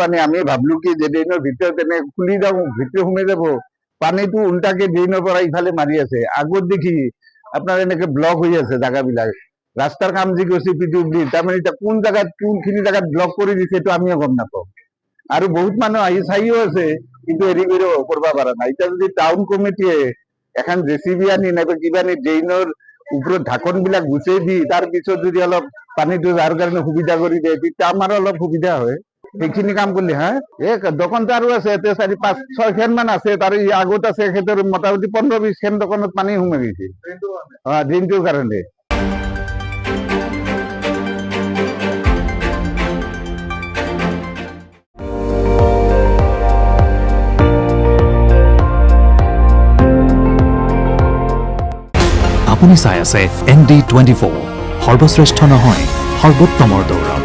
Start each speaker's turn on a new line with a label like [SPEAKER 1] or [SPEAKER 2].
[SPEAKER 1] পানী আমি ভাবলো কি যে ড্ৰেইনৰ ভিতৰত এনে খুলি যাওঁ ভিতৰত সোমাই যাব পানীটো উল্টাকে ড্ৰেইনৰ পৰা ইফালে মাৰি আছে আগত দেখি আপোনাৰ এনেকে ব্লক হৈ আছে জাগাবিলাক ৰাস্তাৰ কাম যি কৰিছে পিডব্লিউডি তাৰমানে এতিয়া কোনখিনি জাগাত ব্লক কৰি দিছে এইটো আমিও গম নাপাওঁ আৰু বহুত মানুহ আহি চাইও আছে কিন্তু হেৰি কৰিব পৰা নাই এতিয়া যদি টাউন কমিটিয়ে এখন জেচিবি আনি নাইবা কিবা আনি ড্ৰেইনৰ ওপৰত ঢাকনবিলাক গুচাই দি তাৰ পিছত যদি অলপ পানীটো যাৰ কাৰণে সুবিধা কৰি দিয়ে তেতিয়া আমাৰো অলপ সুবিধা হয় সেইখিনি কাম কৰিলে হা এই দোকানদাৰো আছে ইয়াতে 4-5-6খন মান আছে তাৰ আগত আছে সিহঁতৰ মোটামুটি 15-20খন দোকানত পানী সোমাই গৈছে দিনটোৰ কাৰণে
[SPEAKER 2] আপুনি চাই আছে ND24 সৰ্বশ্ৰেষ্ঠ নহয় সৰ্বোত্তমৰ দৌৰা